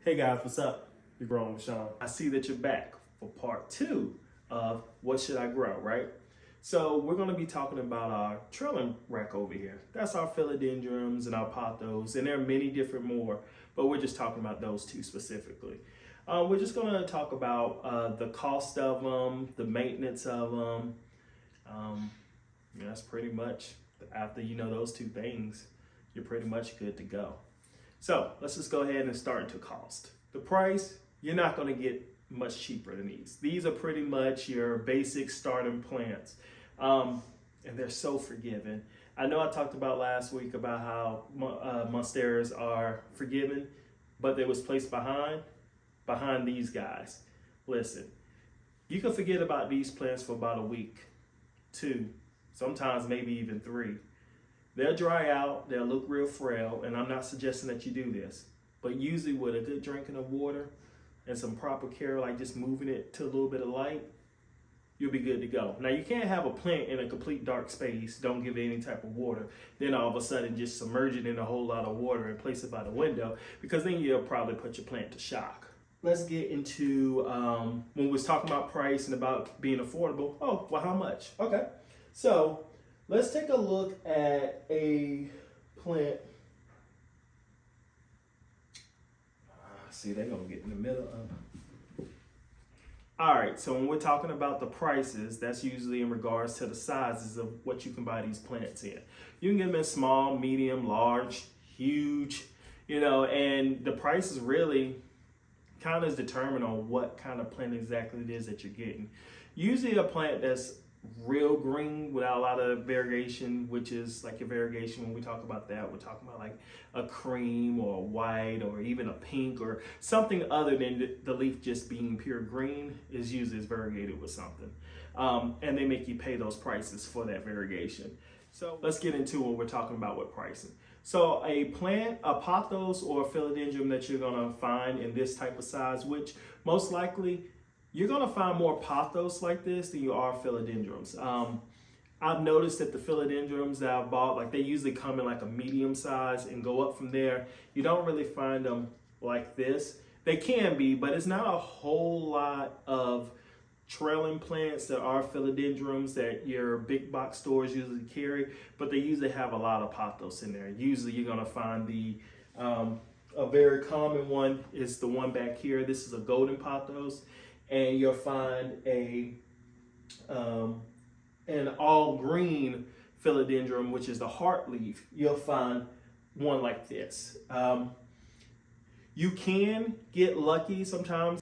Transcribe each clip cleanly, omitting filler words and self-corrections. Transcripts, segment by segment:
Hey guys, what's up? You're growing with Sean. I see that you're back for part 2 of what should I grow, right? So we're going to be talking about our trailing rack over here. That's our philodendrons and our pothos, and there are many different more, but we're just talking about those two specifically. We're just going to talk about the cost of them, the maintenance of them. That's pretty much, after you know those two things, you're pretty much good to go. So let's just go ahead and start into cost. The price, you're not going to get much cheaper than these. These are pretty much your basic starting plants. And they're so forgiving. I know I talked about last week about how monsteras are forgiving, but they was placed behind these guys. Listen, you can forget about these plants for about a week, 2, sometimes maybe even 3. They'll dry out, they'll look real frail, and I'm not suggesting that you do this, but usually with a good drinking of water and some proper care, like just moving it to a little bit of light, you'll be good to go. Now, you can't have a plant in a complete dark space, don't give it any type of water, then all of a sudden just submerge it in a whole lot of water and place it by the window, because then you'll probably put your plant to shock. Let's get into, when we was talking about price and about being affordable, oh, well, how much? Okay, so let's take a look at a plant. See, they're gonna get in the middle of. All right, so when we're talking about the prices, that's usually in regards to the sizes of what you can buy these plants in. You can get them in small, medium, large, huge, and the price is really kind of determined on what kind of plant exactly it is that you're getting. Usually a plant that's real green without a lot of variegation, which is like your variegation. When we talk about that, we're talking about like a cream or a white or even a pink or something other than the leaf just being pure green is usually variegated with something. And they make you pay those prices for that variegation. So let's get into what we're talking about with pricing. So a plant, a pothos or a philodendron that you're gonna find in this type of size, which most likely you're gonna find more pothos like this than you are philodendrons. I've noticed that the philodendrons that I've bought, like they usually come in like a medium size and go up from there. You don't really find them like this. They can be, but it's not a whole lot of trailing plants that are philodendrons that your big box stores usually carry, but they usually have a lot of pothos in there. Usually you're gonna find a very common one is the one back here. This is a golden pothos. And you'll find an all green philodendron, which is the heart leaf. You'll find one like this. You can get lucky sometimes.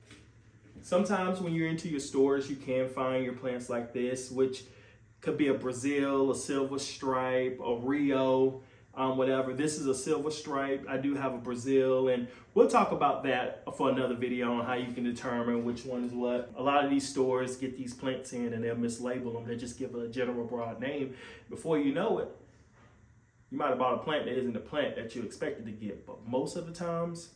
Sometimes when you're into your stores, you can find your plants like this, which could be a Brazil, a silver stripe, a Rio, whatever. This is a silver stripe. I do have a Brazil, and we'll talk about that for another video on how you can determine which one is what. A lot of these stores get these plants in and they'll mislabel them. They just give a general broad name. Before you know it, you might have bought a plant that isn't the plant that you expected to get. But most of the times,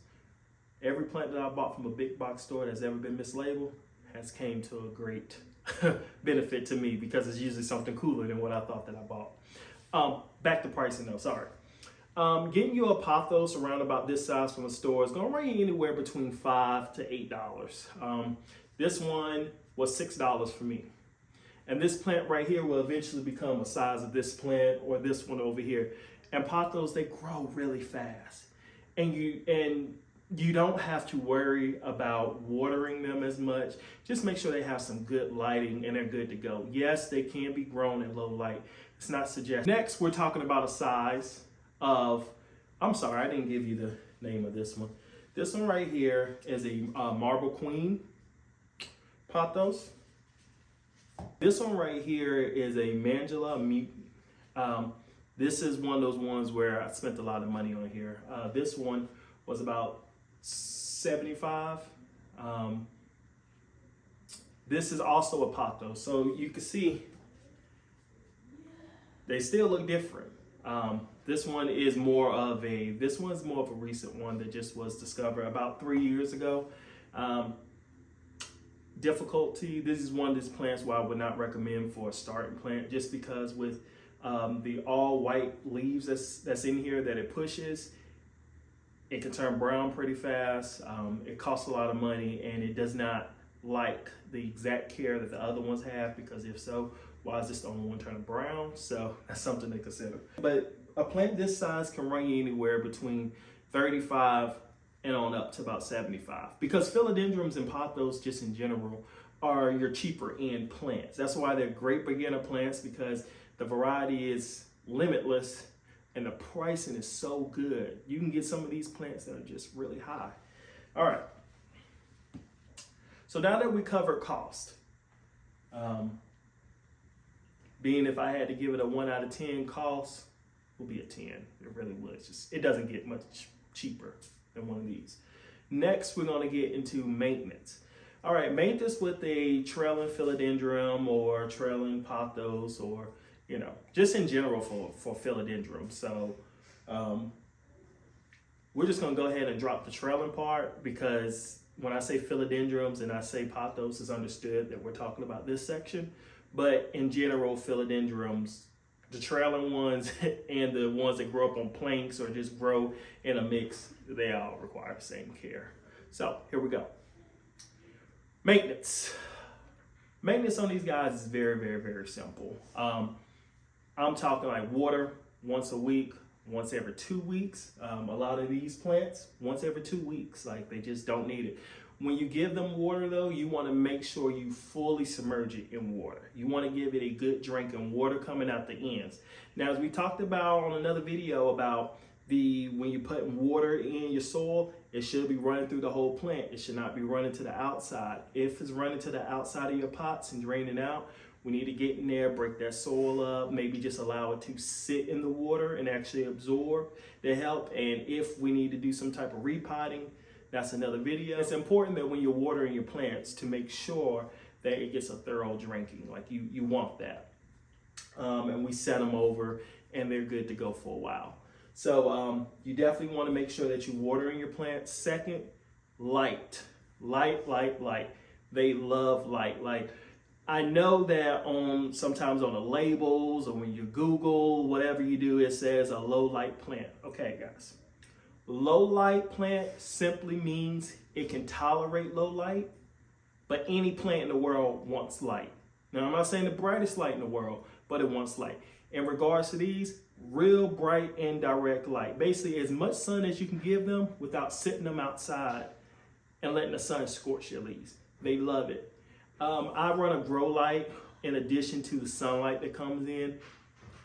every plant that I bought from a big box store that's ever been mislabeled has came to a great benefit to me, because it's usually something cooler than what I thought that I bought. Back to pricing though, sorry. Getting you a pothos around about this size from a store is gonna range anywhere between $5 to $8. This one was $6 for me. And this plant right here will eventually become a size of this plant or this one over here. And pothos, they grow really fast. And you don't have to worry about watering them as much. Just make sure they have some good lighting and they're good to go. Yes, they can be grown in low light. It's not suggested. Next, we're talking about a size of, I'm sorry, I didn't give you the name of this one. This one right here is a Marble Queen pothos. This one right here is a Mandula Mutant. This is one of those ones where I spent a lot of money on here. This one was about $75. This is also a pothos, so you can see they still look different. This one is more of a recent one that just was discovered about 3 years ago. Difficulty, this is one of these plants where I would not recommend for a starting plant, just because with the all white leaves that's in here that it pushes, It can turn brown pretty fast. It costs a lot of money, and it does not like the exact care that the other ones have, because if so, why is this the only one turning brown? So that's something to consider. But a plant this size can run you anywhere between 35 and on up to about 75, because philodendrons and pothos just in general are your cheaper end plants. That's why they're great beginner plants, because the variety is limitless and the pricing is so good. You can get some of these plants that are just really high. All right. So now that we covered cost, being if I had to give it a 1 out of 10 cost, will be a 10. It really would. It doesn't get much cheaper than one of these. Next, we're going to get into maintenance. All right, maintenance with a trailing philodendron or trailing pothos, or just in general for philodendron. So we're just gonna go ahead and drop the trailing part, because when I say philodendrons and I say pothos, it's understood that we're talking about this section. But in general, philodendrons, the trailing ones and the ones that grow up on planks or just grow in a mix, they all require the same care. So here we go. Maintenance. Maintenance on these guys is very, very, very simple. I'm talking like water once a week, once every 2 weeks. A lot of these plants, once every 2 weeks, like they just don't need it. When you give them water though, you want to make sure you fully submerge it in water. You want to give it a good drink and water coming out the ends. Now, as we talked about on another video about when you put water in your soil, it should be running through the whole plant. It should not be running to the outside. If it's running to the outside of your pots and draining out, we need to get in there, break that soil up, maybe just allow it to sit in the water and actually absorb the help. And if we need to do some type of repotting, that's another video. It's important that when you're watering your plants to make sure that it gets a thorough drinking. Like you want that. And we set them over and they're good to go for a while. So you definitely want to make sure that you're watering your plants. Second, light. They love light. I know that sometimes on the labels or when you Google, whatever you do, it says a low light plant. Okay, guys. Low light plant simply means it can tolerate low light, but any plant in the world wants light. Now, I'm not saying the brightest light in the world, but it wants light. In regards to these, real bright indirect light. Basically, as much sun as you can give them without sitting them outside and letting the sun scorch your leaves. They love it. I run a grow light in addition to the sunlight that comes in.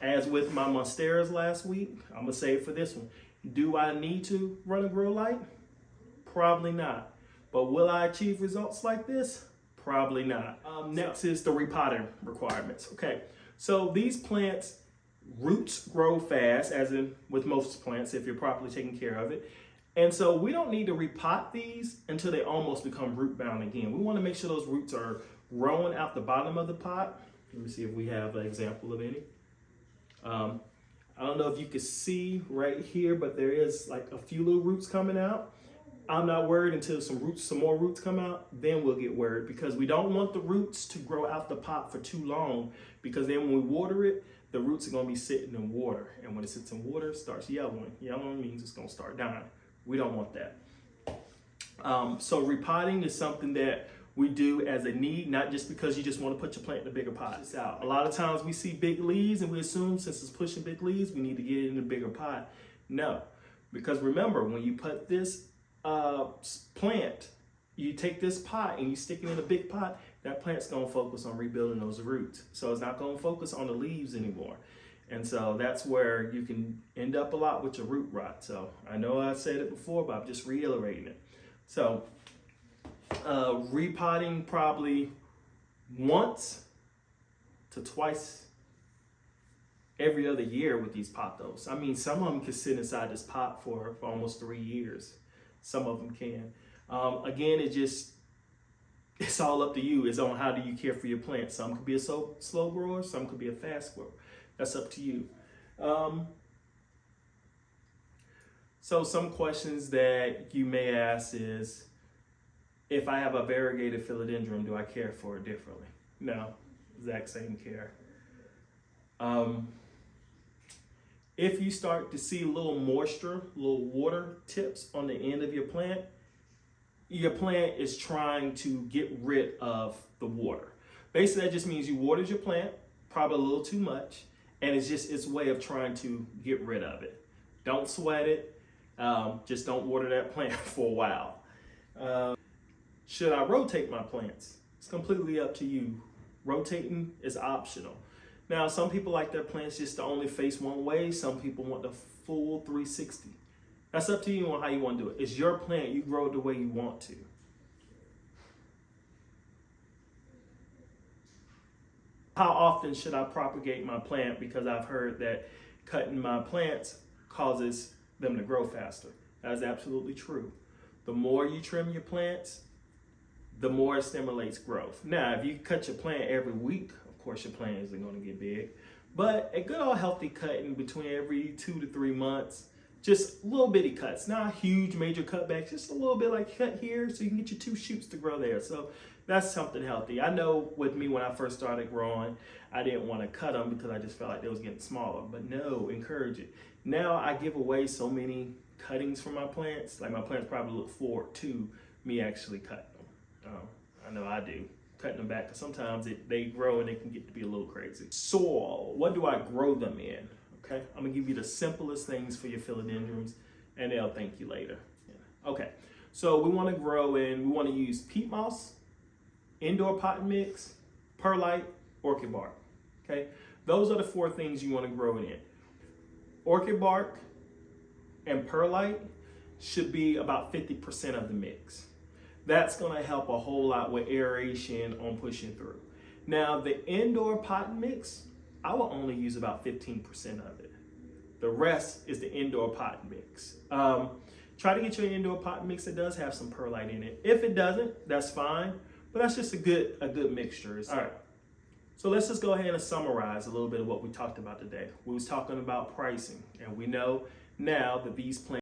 As with my monsteras last week, I'm gonna say it for this one. Do I need to run a grow light? Probably not. But will I achieve results like this? Probably not. Next is the repotting requirements. Okay, so these plants, roots grow fast, as in with most plants, if you're properly taking care of it. And so we don't need to repot these until they almost become root bound again. We want to make sure those roots are growing out the bottom of the pot. Let me see if we have an example of any. I don't know if you can see right here, but there is like a few little roots coming out. I'm not worried until some more roots come out, then we'll get worried, because we don't want the roots to grow out the pot for too long, because then when we water it, the roots are going to be sitting in water. And when it sits in water, it starts yellowing. Yellowing means it's going to start dying. We don't want that. So repotting is something that we do as a need, not just because you just want to put your plant in a bigger pot. A lot of times we see big leaves and we assume since it's pushing big leaves, we need to get it in a bigger pot. No, because remember, when you put this plant, you take this pot and you stick it in a big pot, that plant's going to focus on rebuilding those roots. So it's not going to focus on the leaves anymore. And so that's where you can end up a lot with your root rot. So I know I said it before, but I'm just reiterating it. So repotting probably once to twice every other year with these pothos. I mean, some of them can sit inside this pot for almost 3 years. Some of them can. Again, it's all up to you. It's on how do you care for your plant. Some could be a slow grower, some could be a fast grower. That's up to you. So some questions that you may ask is, if I have a variegated philodendron, do I care for it differently? No, exact same care. If you start to see a little moisture, little water tips on the end of your plant is trying to get rid of the water. Basically, that just means you watered your plant, probably a little too much, and it's just its way of trying to get rid of it. Don't sweat it. Just don't water that plant for a while. Should I rotate my plants? It's completely up to you. Rotating is optional. Now, some people like their plants just to only face one way. Some people want the full 360. That's up to you on how you want to do it. It's your plant. You grow it the way you want to. How often should I propagate my plant? Because I've heard that cutting my plants causes them to grow faster. That is absolutely true. The more you trim your plants, the more it stimulates growth. Now, if you cut your plant every week, of course your plant isn't going to get big. But a good old healthy cutting between every 2 to 3 months, just little bitty cuts, not huge major cutbacks, just a little bit like cut here so you can get your 2 shoots to grow there. So that's something healthy. I know with me when I first started growing, I didn't want to cut them because I just felt like they was getting smaller. But no, encourage it. Now I give away so many cuttings from my plants. Like my plants probably look forward to me actually cutting them. I know I do. Cutting them back because sometimes they grow and they can get to be a little crazy. Soil, what do I grow them in? Okay, I'm gonna give you the simplest things for your philodendrons and they'll thank you later. Yeah. Okay, so we wanna grow in, we wanna use peat moss, indoor pot mix, perlite, orchid bark. Okay, those are the 4 things you wanna grow in. Orchid bark and perlite should be about 50% of the mix. That's gonna help a whole lot with aeration on pushing through. Now the indoor pot mix, I will only use about 15% of it. The rest is the indoor pot mix. Try to get your indoor pot mix that does have some perlite in it. If it doesn't, that's fine, but that's just a good mixture. All right, so let's just go ahead and summarize a little bit of what we talked about today. We was talking about pricing, and we know now that these plants